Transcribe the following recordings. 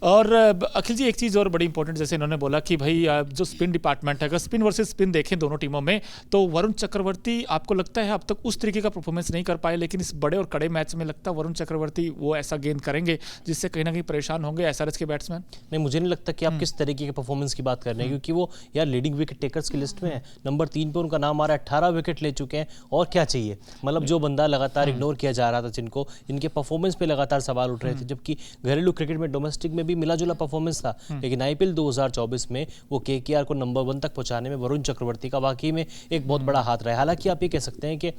और अखिल जी, एक चीज़ और बड़ी इंपॉर्टेंट, जैसे इन्होंने बोला कि भाई जो स्पिन डिपार्टमेंट है, अगर स्पिन वर्सेस स्पिन देखें दोनों टीमों में, तो वरुण चक्रवर्ती आपको लगता है अब तक उस तरीके का परफॉर्मेंस नहीं कर पाए, लेकिन इस बड़े और कड़े मैच में लगता है वरुण चक्रवर्ती वो ऐसा गेंद करेंगे जिससे कहीं ना कहीं परेशान होंगे एसआरएच के बैट्समैन? नहीं, मुझे नहीं लगता कि आप किस तरीके के परफॉर्मेंस की बात कर रहे हैं, क्योंकि वो यार लीडिंग विकेट टेकर्स की लिस्ट में है, नंबर 3 पे उनका नाम आ रहा है, 18 विकेट ले चुके हैं, और क्या चाहिए? मतलब जो बंदा लगातार इग्नोर किया जा रहा था, जिनको इनके परफॉर्मेंस पे लगातार सवाल उठ रहे थे, जबकि घरेलू क्रिकेट में डोमेस्टिक में भी मिला जुला परफॉर्मेंस था, लेकिन आईपीएल 2024 में वो केकेआर को नंबर 1 तक पहुंचाने में वरुण चक्रवर्ती का वाकई में एक बहुत बड़ा हाथ रहा है। हालांकि आप ये कह सकते हैं कि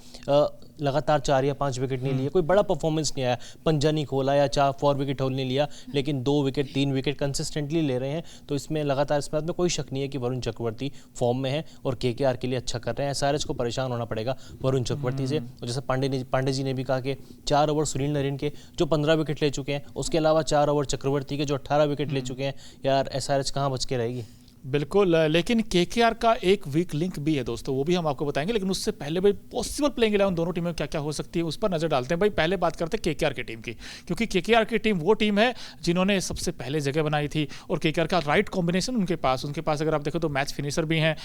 लगातार 4 या 5 विकेट नहीं लिए, कोई बड़ा परफॉर्मेंस नहीं आया, पंजा नहीं खोला या 4 विकेट होल नहीं लिया, लेकिन 2 विकेट 3 विकेट कंसिस्टेंटली ले रहे हैं, तो इसमें लगातार इस बात में कोई शक नहीं है कि वरुण चक्रवर्ती फॉर्म में है और केकेआर के लिए अच्छा कर रहे हैं। एसआरएच को परेशान होना पड़ेगा वरुण चक्रवर्ती से। और जैसे पांडे जी ने भी कहा कि 4 ओवर सुनील नरेन के जो 15 विकेट ले चुके हैं, उसके अलावा 4 ओवर चक्रवर्ती के जो 18 विकेट ले चुके हैं, यार एसआरएच कहाँ बच के रहेगी? बिल्कुल, लेकिन केकेआर का एक वीक लिंक भी है दोस्तों, वो भी हम आपको बताएंगे, लेकिन उससे पहले भाई पॉसिबल प्लेइंग 11 दोनों टीमों में क्या क्या हो सकती है उस पर नजर डालते हैं। भाई पहले बात करते हैं केकेआर की टीम की, क्योंकि केकेआर की टीम वो टीम है जिन्होंने सबसे पहले जगह बनाई थी, और केकेआर का राइट कॉम्बिनेशन उनके पास अगर आप देखो तो मैच फिनिशर भी हैं,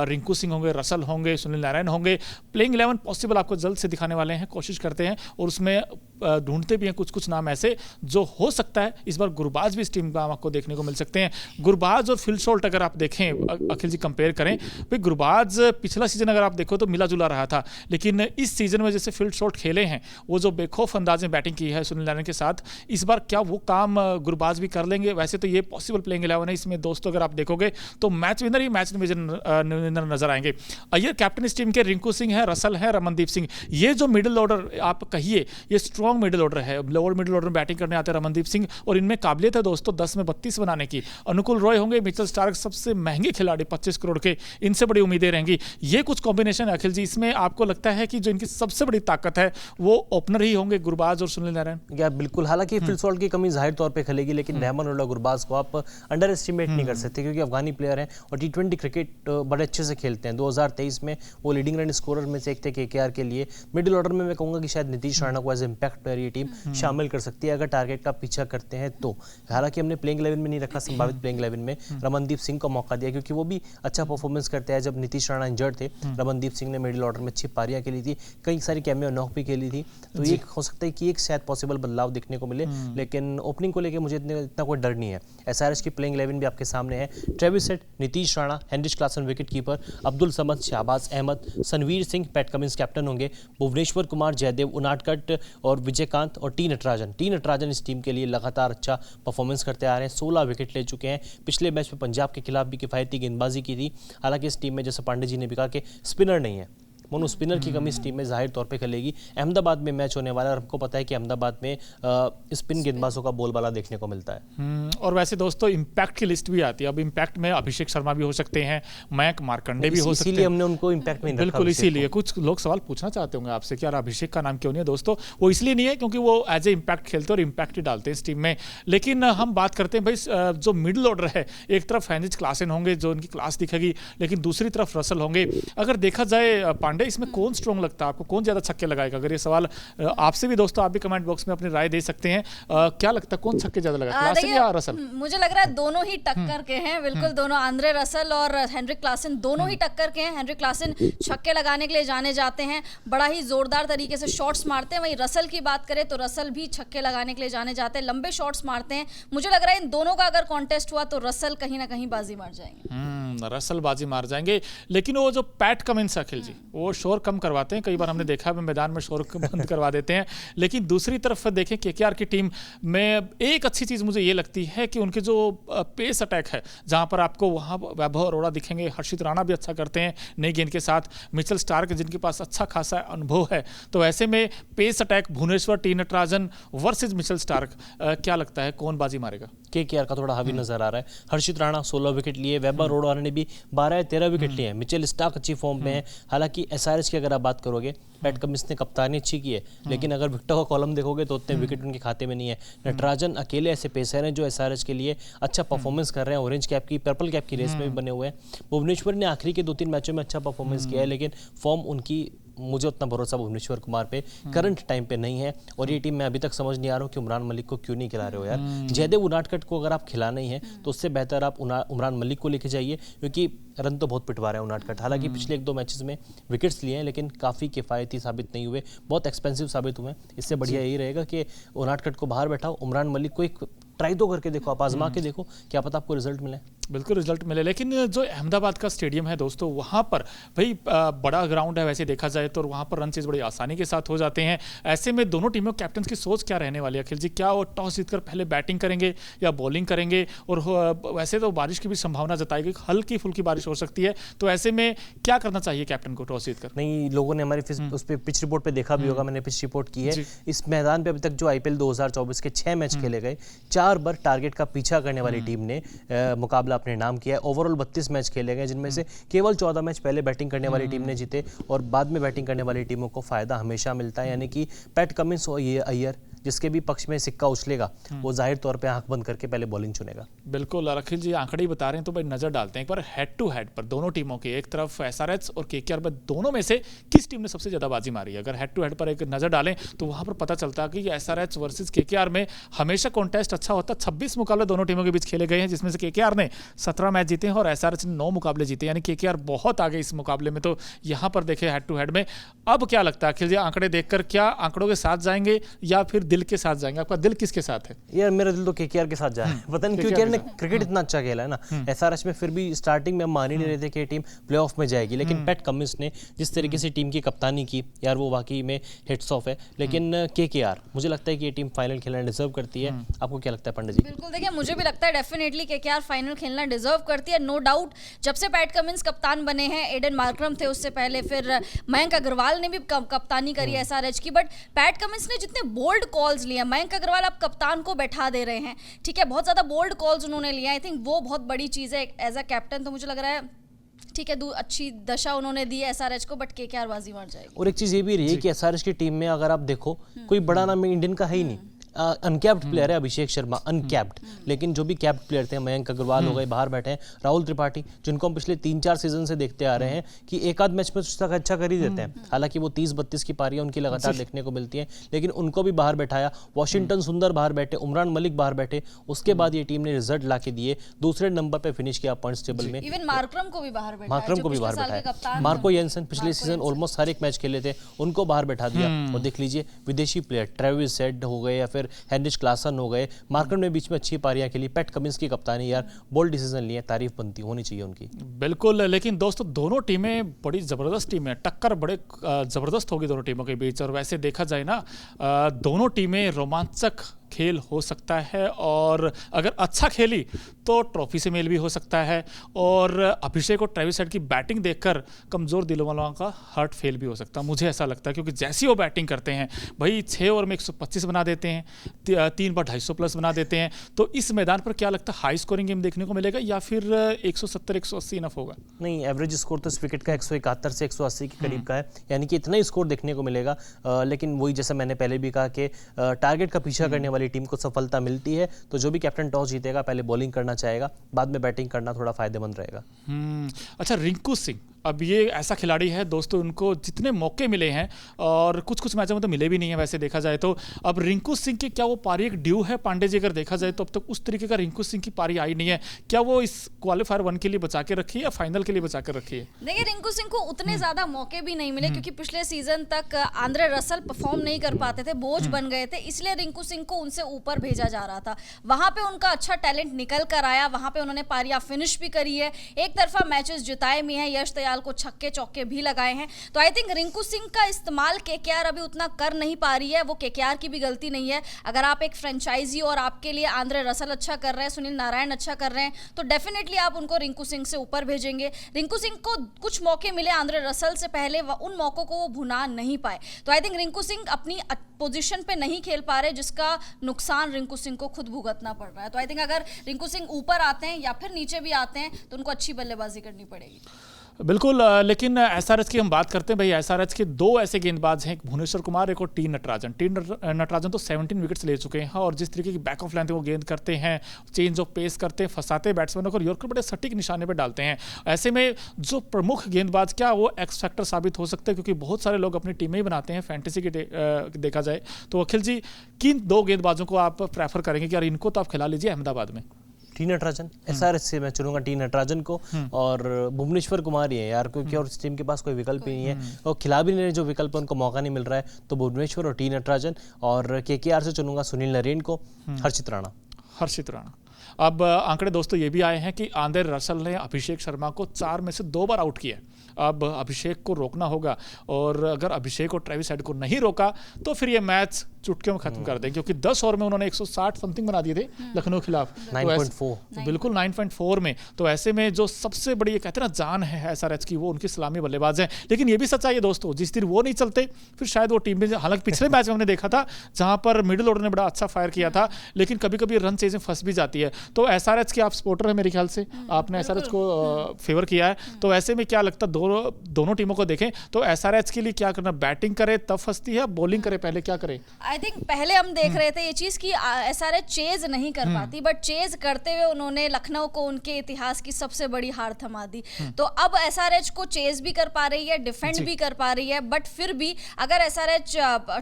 रिंकू सिंह होंगे, रसल होंगे, सुनील नारायण होंगे। प्लेइंग 11 पॉसिबल आपको जल्द से दिखाने वाले हैं, कोशिश करते हैं, और उसमें ढूंढते भी हैं कुछ नाम ऐसे जो हो सकता है इस बार गुरबाज भी इस टीम का आपको देखने को मिल सकते हैं। गुरबाज और फिल शॉल्ट अगर आप देखें अखिल जी, कंपेयर करें, भाई गुरबाज पिछला सीजन अगर आप देखो तो मिला जुला रहा था, लेकिन इस सीजन में जैसे फील्ड शॉट खेले हैं, वो जो बेखौफ अंदाज में बैटिंग की है सुनील नारायण के साथ, इस बार क्या वो काम गुरबाज भी कर लेंगे? वैसे तो ये पॉसिबल प्लेइंग 11 है, इसमें दोस्तों अगर आप देखोगे तो मैच विनर ही मैच विनर नजर आएंगे। अय्यर कैप्टन इस टीम के, रिंकू सिंह है, रसल है, रमनदीप सिंह, ये जो मिडिल ऑर्डर आप कहिए ये स्ट्रॉन्ग मिडिल ऑर्डर है। लोअर मिडिल ऑर्डर में बैटिंग करने आते हैं रमनदीप सिंह, और इनमें काबिलियत है दोस्तों 10 में 32 बनाने की। अनुकुल रॉय होंगे, मिचेल स्टार्क सबसे महंगे खिलाड़ी 25 करोड़ के, इनसे बड़ी उम्मीदें रहेंगी। ये कुछ कॉम्बिनेशन अखिल जी, इसमें आपको लगता है कि जो इनकी सबसे बड़ी ताकत है वो ओपनर ही होंगे गुरबाज और सुनील नारायण? या बिल्कुल, हालांकि फिल शॉट की कमी जाहिर तौर पे खलेगी, लेकिन रहमान उल्लाह गुरबाज को आप अंडर एस्टिमेट नहीं कर सकते, क्योंकि अफगानी प्लेयर हैं और टी20 क्रिकेट बड़े अच्छे से खेलते हैं। 2023 में वो लीडिंग रन स्कोरर में से एक थे केकेआर के लिए। मिडिल ऑर्डर में मैं कहूंगा कि शायद नीतीश राणा को एज इंपैक्ट प्लेयर ये टीम शामिल कर सकती है अगर टारगेट का पीछा करते हैं तो। हालांकि हमने प्लेइंग 11 में नहीं रखा, संभावित प्लेइंग 11 में रमनदीप सिंह को मौका दिया, क्योंकि वो भी अच्छा परफॉर्मेंस करते हैं। जब नीतीश राणा इंजर्ड थे, रमनदीप सिंह ने मिडिल ऑर्डर में अच्छी पारियां खेली थी, कई सारी कैमियो नॉक भी खेली थी, तो ये हो सकता है कि एक शायद पॉसिबल बदलाव देखने को मिले, लेकिन ओपनिंग को लेकर मुझे इतना कोई डर नहीं है। एसआरएच की प्लेइंग 11 भी आपके सामने है। Travis Head, Nitish Rana, Heinrich Klaasen wicket keeper, Abdul Samad, Shahbaz Ahmed, Sanvir Singh, Pat Cummins captain होंगे, भुवनेश्वर कुमार, जयदेव उनाडकट और विजयकांत और टी नटराजन इस टीम के लिए लगातार अच्छा परफॉर्मेंस करते आ रहे हैं। 16 विकेट ले चुके हैं, पिछले मैच में पंजाब के खिलाफ भी किफायती गेंदबाजी की थी। हालांकि इस टीम में जैसे पांडे जी ने भी कहा कि स्पिनर नहीं है, मोनो स्पिनर की कमी इस टीम में जाहिर तौर पे खलेगी। अहमदाबाद में मैच होने वाला है और हमको पता है कि अहमदाबाद में स्पिन गेंदबाजों का बोलबाला देखने को मिलता है। और वैसे दोस्तों इम्पैक्ट की लिस्ट भी आती है, अब इम्पैक्ट में अभिषेक शर्मा भी हो सकते हैं, मयंक मार्कंडे भी हो सकते हैं, इसीलिए हमने उनको इम्पैक्ट में बिल्कुल इसीलिए। कुछ लोग सवाल पूछना चाहते होंगे आपसे कि यार अभिषेक का नाम क्यों नहीं है दोस्तों, वो इसलिए नहीं है क्योंकि वो एज ए इम्पैक्ट खेलते और इम्पैक्ट ही डालते हैं इस टीम में। लेकिन हम बात करते हैं भाई जो मिडिल ऑर्डर है, एक तरफ हेनरिच क्लासन होंगे जो उनकी क्लास दिखेगी, लेकिन दूसरी तरफ रसल होंगे। अगर देखा जाए पांडे, इसमें कौन स्ट्रॉन्ग लगता है आपको, कौन ज्यादा छक्के लगाएगा? अगर ये सवाल आपसे भी दोस्तों, आप भी कमेंट बॉक्स में अपनी राय दे सकते हैं। क्या लगता है कौन छक्के ज्यादा लगाएगा, क्लासन या रसल? मुझे लग रहा है दोनों ही टक्कर के हैं, बिल्कुल दोनों, आंद्रे रसल और हेनरिक क्लासन दोनों ही टक्कर के हैं। हेनरिक क्लासन छक्के लगाने के लिए जाने जाते हैं, बड़ा ही जोरदार तरीके से शॉट्स मारते हैं। वहीं रसल की बात करें तो रसल भी छक्के लगाने के लिए जाने जाते हैं, लंबे शॉट्स मारते हैं। मुझे लग रहा है इन दोनों का अगर कॉन्टेस्ट हुआ तो रसल कहीं ना कहीं बाजी मार जाएंगे। रसल बाजी मार जाएंगे, लेकिन वो जो पैट कमिंस अखिल जी, वो शोर कम करवाते हैं, कई बार हमने देखा है मैदान में शोर बंद करवा देते हैं। लेकिन दूसरी तरफ देखें केकेआर की टीम में एक अच्छी चीज मुझे ये लगती है कि उनके जो पेस अटैक है, जहां पर आपको वहां वैभव अरोड़ा दिखेंगे, हर्षित राणा भी अच्छा करते हैं नई गेंद के साथ, मिचेल स्टार्क जिनके पास अच्छा खासा अनुभव है, तो ऐसे में pace attack Bhuvneshwar, T Natarajan versus Mitchell Starc, क्या लगता है कौन बाजी मारेगा? केकेआर का थोड़ा हावी नजर आ रहा है। हर्षित राणा 16 विकेट लिए, वैभव अरोड़ा ने भी 12 या 13 विकेट लिए हैं, मिचेल स्टार्क अच्छी फॉर्म में है। हालांकि एसआरएच की अगर आप बात करोगे, पैट कमिंस ने कप्तानी अच्छी की है, लेकिन अगर विकेटों का कॉलम देखोगे तो उतने विकेट उनके खाते में नहीं है। नटराजन अकेले ऐसे पेसर हैं जो एसआरएच के लिए अच्छा परफॉर्मेंस कर रहे हैं, ऑरेंज कैप की, पर्पल कैप की रेस में भी बने हुए हैं। भुवनेश्वर ने आखिरी के 2-3 मैचों में अच्छा परफॉर्मेंस किया है, लेकिन फॉर्म उनकी मुझे उतना भरोसा भुवनेश्वर कुमार पे करंट टाइम पे नहीं है। और ये टीम मैं अभी तक समझ नहीं आ रहा हूँ कि उमरान मलिक को क्यों नहीं खिला रहे हो यार। जयदेव उनादकट को अगर आप खिलाना ही है तो उससे बेहतर आप उमरान मलिक को लेके जाइए, क्योंकि रन तो बहुत पिटवा रहे हैं उनादकट। हालांकि पिछले एक दो मैचेस में विकेट्स लिए हैं लेकिन काफ़ी किफ़ायती साबित नहीं हुए, बहुत एक्सपेंसिव साबित हुए। इससे बढ़िया यही रहेगा कि उनादकट को बाहर बैठाओ, उमरान मलिक को एक ट्राई तो करके देखो, आप आजमा के देखो, क्या पता आपको रिजल्ट मिले। बिल्कुल रिजल्ट मिले। लेकिन जो अहमदाबाद का स्टेडियम है दोस्तों, वहाँ पर भाई बड़ा ग्राउंड है वैसे देखा जाए तो, वहाँ पर रन चेज बड़ी आसानी के साथ हो जाते हैं। ऐसे में दोनों टीमों के कैप्टन की सोच क्या रहने वाली है अखिल जी? क्या वो टॉस जीतकर पहले बैटिंग करेंगे या बॉलिंग करेंगे? और वैसे तो बारिश की भी संभावना जताई गई, हल्की फुल्की बारिश हो सकती है, तो ऐसे में क्या करना चाहिए कैप्टन को टॉस जीतकर? नहीं, लोगों ने हमारी उस पर पिच रिपोर्ट पे देखा भी होगा, मैंने पिच रिपोर्ट की है। इस मैदान पे अभी तक जो IPL 2024 के 6 मैच खेले गए, 4 बार टारगेट का पीछा करने वाली टीम ने मुकाबला अपने नाम किया है। ओवरऑल 32 मैच खेले गए, जिनमें से केवल 14 मैच पहले बैटिंग करने वाली टीम ने जीते और बाद में बैटिंग करने वाली टीमों को फायदा हमेशा मिलता है। यानी कि पैट कमिंस और ये अय्यर, जिसके भी पक्ष में सिक्का उछलेगा वो जाहिर तौर पे आंख बंद करके पहले बॉलिंग चुनेगा। बिल्कुल, अखिल जी आंकड़े ही बता रहे हैं तो भाई नजर डालते हैं एक बार हेड टू हेड पर दोनों टीमों के। एक तरफ SRH और KKR में, दोनों में से किस टीम ने सबसे ज्यादा बाजी मारी है? अगर हेड टू हेड पर एक नजर डालें तो वहां पर पता चलता है कि SRH वर्सेस KKR में हमेशा कॉन्टेस्ट अच्छा होता है। 26 मुकाबले दोनों टीमों के बीच खेले गए हैं, जिसमें से KKR ने 17 मैच जीते हैं और SRH ने 9 मुकाबले जीते, यानी KKR बहुत आगे इस मुकाबले में। तो यहाँ पर देखें हेड टू हेड में, अब क्या लगता है अखिल जी आंकड़े देखकर, क्या आंकड़ों के साथ जाएंगे या फिर दिल के साथ जाएंगे? आपका दिल किसके साथ है? यार मेरा दिल तो KKR के साथ जा रहा है। पता नहीं क्योंकि ने क्रिकेट इतना अच्छा खेला है ना। SRH में फिर भी स्टार्टिंग में हम मान ही नहीं रहे थे कि टीम प्लेऑफ में जाएगी, लेकिन पैट कमिंस ने जिस तरीके से टीम की कप्तानी की यार, वो वाकई में हिट्स ऑफ है। लेकिन KKR, मुझे लगता है कि ये टीम फाइनल खेलना डिजर्व करती है। आपको क्या लगता है पंडित जी? बिल्कुल, देखिए मुझे भी लगता है डेफिनेटली KKR फाइनल खेलना डिजर्व करती है, नो डाउट। जब से पैट कमिंस कप्तान बने हैं, एडन मार्करम थे उससे पहले, फिर मयंक अग्रवाल ने भी कप्तानी करी है SRH की, बट पैट कमिंस ने जितने बोल्ड कॉल्स लिए, मयंक अग्रवाल अब कप्तान को बैठा दे रहे हैं, ठीक है, बहुत ज्यादा बोल्ड कॉल्स उन्होंने लिए। आई थिंक वो बहुत बड़ी चीज है एज अ कैप्टन। तो मुझे लग रहा है ठीक है, अच्छी दशा उन्होंने दी है SRH को, बट KKR बाजी मार जाएगी। और एक चीज ये भी रही है कि SRH की टीम में अगर आप देखो, कोई बड़ा नाम इंडियन का है ही नहीं। अनकैप्ड प्लेयर है अभिषेक शर्मा, अनकैप्ड। लेकिन जो भी कैप्ड प्लेयर थे, मयंक अग्रवाल हो गए, बाहर बैठे हैं राहुल त्रिपाठी, जिनको हम पिछले 3-4 सीजन से देखते आ रहे हैं कि एक आध मैच में तक अच्छा कर ही देते हैं। हालांकि वो 30-32 की पारियां उनकी लगातार देखने को मिलती हैं, लेकिन उनको भी बाहर बैठाया। वॉशिंगटन सुंदर बाहर बैठे, उमरान मलिक बाहर बैठे, उसके बाद ये टीम ने रिजल्ट ला के दिए, दूसरे नंबर पर फिनिश किया पॉइंट्स टेबल में। इवन मार्करम को भी बाहर बैठाया, मार्करम को भी बाहर बैठाया। मार्को येंसन पिछले सीजन ऑलमोस्ट हर एक मैच खेले थे, उनको बाहर बैठा दिया। और देख लीजिए विदेशी प्लेयर ट्रेविस हेड हो गए या फिर हेनरिच क्लासन हो गए, मार्करम ने बीच में अच्छी पारियां खेली। पैट कमिंस की कप्तानी, यार बोल्ड डिसीजन लिए, तारीफ बनती होनी चाहिए उनकी। बिल्कुल, लेकिन दोस्तों दोनों टीमें बड़ी जबरदस्त टीम है, टक्कर बड़े जबरदस्त होगी दोनों टीमों के बीच। और वैसे देखा जाए ना, दोनों टीमें रोमांचक खेल हो सकता है, और अगर अच्छा खेली तो ट्रॉफी से मेल भी हो सकता है। और अभिषेक और ट्रेविस हेड की बैटिंग देखकर कमज़ोर दिलों वालों का हार्ट फेल भी हो सकता है, मुझे ऐसा लगता है। क्योंकि जैसी वो बैटिंग करते हैं भाई, 6 ओवर में 125 बना देते हैं, 3 बार 250 प्लस बना देते हैं। तो इस मैदान पर क्या लगता है, हाई स्कोरिंग गेम देखने को मिलेगा या फिर 170-180 इनफ होगा? नहीं, एवरेज स्कोर तो इस विकेट का 171 से 180 के करीब का है, यानी कि इतना ही स्कोर देखने को मिलेगा। लेकिन वही जैसा मैंने पहले भी कहा कि टारगेट का पीछा करने वाली टीम को सफलता मिलती है, तो जो भी कैप्टन टॉस जीतेगा पहले बॉलिंग करना चाहेगा, बाद में बैटिंग करना थोड़ा फायदेमंद रहेगा। अच्छा, रिंकू सिंह, अब ये ऐसा खिलाड़ी है दोस्तों, उनको जितने मौके मिले हैं और कुछ मैचों में तो मिले भी नहीं है वैसे देखा जाए तो। अब रिंकू सिंह की क्या वो पारी एक ड्यू है पांडे जी? अगर देखा जाए तो अब तक उस तरीके का रिंकू सिंह की पारी आई नहीं है। क्या वो इस क्वालिफायर 1 के लिए बचा के रखी है या फाइनल के लिए बचा कर रखी है? देखिए, रिंकू सिंह को उतने ज्यादा मौके भी नहीं मिले, क्योंकि पिछले सीजन तक आंद्रे रसल परफॉर्म नहीं कर पाते थे, बोझ बन गए थे, इसलिए रिंकू सिंह को उनसे ऊपर भेजा जा रहा था। वहां पे उनका अच्छा टैलेंट निकल कर आया, वहां पे उन्होंने पारियां फिनिश भी करी है, एक तरफा मैचेस जिताए भी हैं, यश दयाल को छक्के चौके भी लगाए हैं। तो आई थिंक रिंकू सिंह का इस्तेमाल KKR अभी उतना कर नहीं पा रही है, वो KKR की भी गलती नहीं है। अगर आप एक फ्रेंचाइजी और आपके लिए आंद्रे रसल अच्छा कर रहे हैं, सुनील नारायण अच्छा कर रहे हैं, तो डेफिनेटली आप उनको रिंकू सिंह से ऊपर भेजेंगे। रिंकू सिंह को कुछ मौके मिले आंद्रे रसल से पहले, उन मौकों को वो भुना नहीं पाए। तो आई थिंक रिंकू सिंह अपनी पोजीशन पे नहीं खेल पा रहे, जिसका नुकसान रिंकू सिंह को खुद भुगतना पड़ रहा है। तो आई थिंक अगर रिंकू सिंह ऊपर आते हैं या फिर नीचे भी आते हैं तो उनको अच्छी बल्लेबाजी करनी पड़ेगी। बिल्कुल लेकिन एसआरएच की हम बात करते हैं भाई। एसआरएच के दो ऐसे गेंदबाज हैं, एक भुवनेश्वर कुमार, एक और टी नटराजन। टी नटराजन तो 17 विकेट्स ले चुके हैं और जिस तरीके की बैक ऑफ लेंथ वो गेंद करते हैं, चेंज ऑफ पेस करते हैं, फंसाते हैं बैट्समैनों को, यॉर्कर बड़े सटीक निशाने पर डालते हैं। ऐसे में जो प्रमुख गेंदबाज क्या वो एक्स फैक्टर साबित हो सकते हैं, क्योंकि बहुत सारे लोग अपनी टीमें ही बनाते हैं फैंटेसी की देखा जाए तो। अखिल जी, किन दो गेंदबाजों को आप प्रेफर करेंगे कि यार इनको तो आप खिला लीजिए अहमदाबाद में? टी नटराजन, एसआरएच से मैं चुनूंगा टी नटराजन को, और भुवनेश्वर कुमार ही है यार, क्योंकि और इस टीम के पास कोई विकल्प ही नहीं है और खिला भी नहीं रहे जो विकल्प है, उनको मौका नहीं मिल रहा है। तो भुवनेश्वर और टी नटराजन, और केकेआर से चुनूंगा सुनील नरेन को, हर्षित राणा। हर्षित राणा। अब आंकड़े दोस्तों ये भी आए हैं कि आंद्रे रसल ने अभिषेक शर्मा को 4 में से 2 बार आउट किया। अब अभिषेक को रोकना होगा, और अगर अभिषेक और ट्रेविस हेड को नहीं रोका तो फिर ये मैच चुटकियों में खत्म कर दें, क्योंकि 10 ओवर में उन्होंने 160 समथिंग बना दिए थे लखनऊ खिलाफ, 9.4 तो बिल्कुल 9.4 में। तो ऐसे में जो सबसे बड़ी ये कहते हैं ना जान है एसआरएच की, वो उनकी सलामी बल्लेबाज है। लेकिन ये भी सच्चाई है दोस्तों, जिस दिन वो नहीं चलते फिर शायद वो टीम में, हालांकि पिछले मैच में हमने देखा था जहां पर मिडिल ऑर्डर ने बड़ा अच्छा फायर किया था, लेकिन कभी कभी रन चेज में फंस भी जाती है। तो एसआरएच के आप सपोर्टर है मेरे ख्याल से, आपने एसआरएच को फेवर किया है, तो ऐसे में क्या लगता है दोनों टीमों को देखें तो एसआरएच के लिए क्या करना, बैटिंग करे तब फंसती है, बॉलिंग करे पहले, क्या करे? आई थिंक पहले हम देख रहे थे ये चीज कि एसआरएच चेज नहीं कर पाती, बट चेज करते हुए उन्होंने लखनऊ को उनके इतिहास की सबसे बड़ी हार थमा दी। तो अब एसआरएच को चेज भी कर पा रही है, डिफेंड भी कर पा रही है, बट फिर भी अगर एसआरएच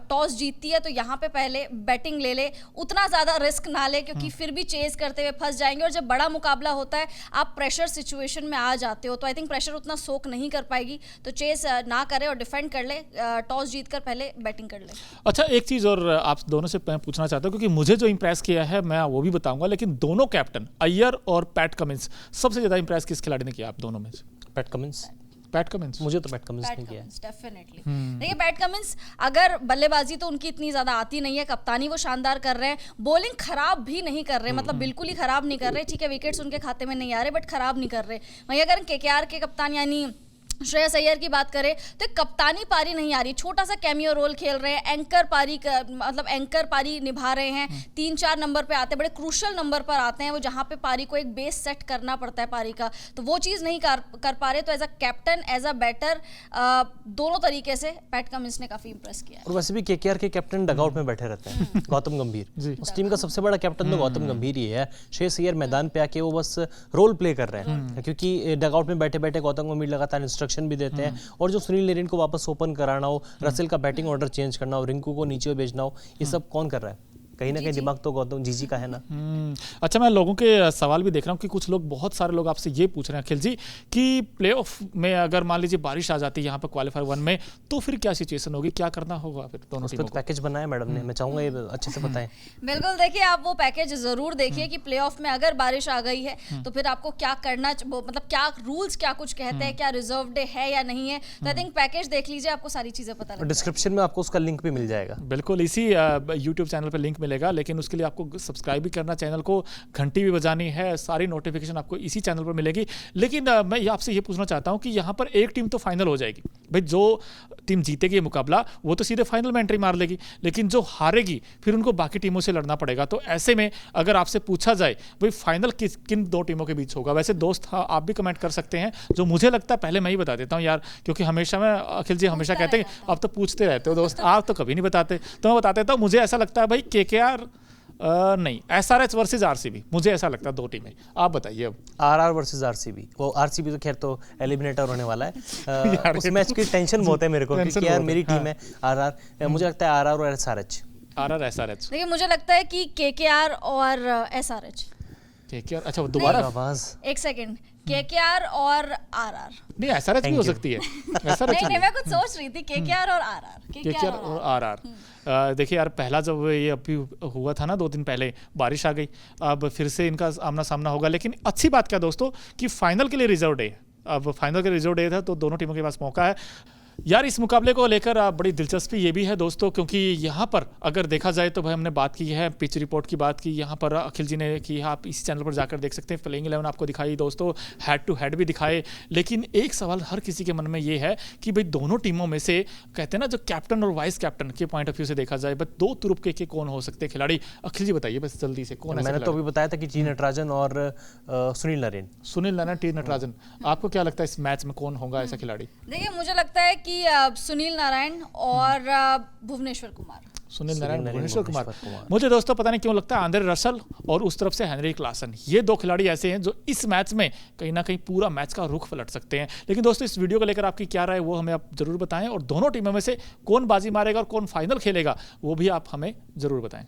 टॉस जीतती है तो यहाँ पे पहले बैटिंग ले ले, उतना ज्यादा रिस्क ना ले, क्योंकि फिर भी चेज करते हुए फंस जाएंगे। और जब बड़ा मुकाबला होता है आप प्रेशर सिचुएशन में आ जाते हो, तो आई थिंक प्रेशर उतना सोक नहीं कर पाएगी, तो चेज ना करे और डिफेंड कर ले, टॉस जीतकर पहले बैटिंग कर ले। अच्छा, एक चीज और आप दोनों से पूछना चाहता हूं, क्योंकि मुझे जो इंप्रेस किया है मैं वो भी बताऊंगा, लेकिन दोनों कैप्टन अय्यर और पैट कमिंस, सबसे ज्यादा इंप्रेस किस खिलाड़ी ने किया आप दोनों में से? PAT Cummins. पैट कमिंस, मुझे तो पैट कमिंस ने किया है डेफिनेटली। देखिए पैट कमिंस, अगर बल्लेबाजी तो उनकी इतनी ज्यादा आती नहीं है, कप्तानी वो शानदार कर रहे हैं, बॉलिंग खराब भी नहीं कर रहे, मतलब बिल्कुल ही खराब नहीं कर रहे। ठीक है विकेट्स उनके खाते में नहीं आ रहे, बट खराब नहीं कर रहे। वहीं अगर केकेआर के कप्तान यानी श्रेयस अय्यर की बात करें तो कप्तानी पारी नहीं आ रही, छोटा सा कैमियो रोल खेल रहे हैं, एंकर पारी मतलब एंकर पारी निभा रहे हैं, 3-4 नंबर पे आते हैं, बड़े क्रूशल नंबर पर आते हैं वो, जहां पे पारी को एक बेस सेट करना पड़ता है पारी का, तो वो चीज़ नहीं कर पा रहे। तो as a captain, as a batter, दोनों तरीके से पैट कमिंस ने काफी इंप्रेस किया है। और वैसे भी केकेआर के कैप्टन डगआउट में बैठे रहते हैं, गौतम गंभीर, उस टीम का सबसे बड़ा कैप्टन तो गौतम गंभीर ही है। श्रेयस अय्यर मैदान पे आके वो बस रोल प्ले कर रहे हैं, क्योंकि डगआउट में बैठे बैठे गौतम गंभीर लगातार इंस्ट्रक्शन भी देते हैं, और जो सुनील नरेन को वापस ओपन कराना हो, रसेल का बैटिंग ऑर्डर चेंज करना हो, रिंकू को नीचे भेजना हो, ये सब कौन कर रहा है? कहीं ना कहीं दिमाग तो गौतम जीजी का है ना। अच्छा, मैं लोगों के सवाल भी देख रहा हूँ कि कुछ लोग, बहुत सारे लोग आपसे ये पूछ रहे हैं अखिल जी कि प्लेऑफ में अगर मान लीजिए बारिश आ जाती है यहाँ पर क्वालिफायर 1 में, तो फिर क्या सिचुएशन होगी, क्या करना होगा फिर दोनों टीमों को? पैकेज बनाया मैडम ने, मैं चाहूंगा ये अच्छे से बताएं। बिल्कुल, देखिए आप वो पैकेज जरूर देखिए कि प्लेऑफ में अगर बारिश आ गई है तो फिर आपको क्या करना, मतलब क्या रूल्स क्या कुछ कहते हैं, क्या रिजर्व डे है या नहीं है, तो आई थिंक पैकेज देख लीजिए, आपको सारी चीजें पता लग डिस्क्रिप्शन में आपको उसका लिंक भी मिल जाएगा। बिल्कुल, इसी यूट्यूब चैनल पर लिंक मिलेगा, लेकिन उसके लिए आपको सब्सक्राइब भी करना, चैनल को घंटी भी बजानी है, सारी नोटिफिकेशन आपको इसी चैनल पर मिलेगी। लेकिन मैं आपसे ये पूछना चाहता हूं कि यहाँ पर एक टीम तो फाइनल हो जाएगी भाई, जो टीम जीतेगी ये मुकाबला वो तो सीधे फाइनल में एंट्री मार लेगी, लेकिन जो हारेगी फिर उनको बाकी टीमों से लड़ना पड़ेगा। तो ऐसे में अगर आपसे पूछा जाए भाई फाइनल किन दो टीमों के बीच होगा, वैसे दोस्त आप भी कमेंट कर सकते हैं, जो मुझे लगता है पहले मैं ही बता देता हूँ यार, क्योंकि हमेशा मैं, अखिल जी हमेशा कहते हैं आप तो पूछते रहते हो दोस्त, आप तो कभी नहीं बताते, तो मैं बता देता हूँ। मुझे ऐसा लगता है भाई केकेआर नहीं, एसआरएच वर्सेस आरसीबी, मुझे ऐसा लगता है 2 टीमें। आप बताइए अब। आरआर वर्सेस आरसीबी, वो आरसीबी तो खैर तो एलिमिनेटर होने वाला है। उस मैच की टेंशन बहुत है मेरे को, क्योंकि यार मेरी टीम है आरआर, मुझे लगता है आरआर और एसआरएच। आरआर एसआरएच, देखिए मुझे लगता है कि केकेआर और एसआरएच। केकेआर, अच्छा दोबारा आवाज, एक सेकंड, केकेआर और आरआर। नहीं, एसआरएच भी हो सकती है, एसआरएच नहीं, मैं कुछ सोच रही थी, केकेआर और आरआर, केकेआर और आरआर। देखिए यार, पहला जब ये अभी हुआ था ना 2 दिन पहले, बारिश आ गई, अब फिर से इनका आमना सामना होगा। लेकिन अच्छी बात क्या दोस्तों कि फाइनल के लिए रिजर्व डे, अब फाइनल के रिजर्व डे था तो दोनों टीमों के पास मौका है। यार इस मुकाबले को लेकर बड़ी दिलचस्पी ये भी है दोस्तों, क्योंकि यहाँ पर अगर देखा जाए तो भाई हमने बात की है, पिच रिपोर्ट की बात की यहाँ पर अखिल जी ने की है, आप इस चैनल पर जाकर देख सकते हैं। प्लेइंग 11 आपको दिखाई दोस्तों, हेड टू हेड भी दिखाए। लेकिन एक सवाल हर किसी के मन में ये है कि भाई दोनों टीमों में से कहते हैं ना, जो कैप्टन और वाइस कैप्टन के पॉइंट ऑफ व्यू से देखा जाए, बस 2 तुरुप के कौन हो सकते हैं खिलाड़ी? अखिल जी बताइए बस जल्दी से, कौन? मैंने तो अभी बताया था कि टी नटराजन और सुनील नारायण। सुनील नारायण, टी नटराजन, आपको क्या लगता है इस मैच में कौन होगा ऐसा खिलाड़ी? देखिए मुझे लगता है कि सुनील नारायण और भुवनेश्वर कुमार। सुनील नारायण, भुवनेश्वर कुमार। मुझे दोस्तों पता नहीं क्यों लगता है आंद्रे रसल और उस तरफ से हेनरिक क्लासन, ये 2 खिलाड़ी ऐसे हैं जो इस मैच में कहीं ना कहीं पूरा मैच का रुख पलट सकते हैं। लेकिन दोस्तों इस वीडियो को लेकर आपकी क्या राय वो हमें आप जरूर बताएं, और दोनों टीमों में से कौन बाजी मारेगा और कौन फाइनल खेलेगा वो भी आप हमें जरूर बताएं।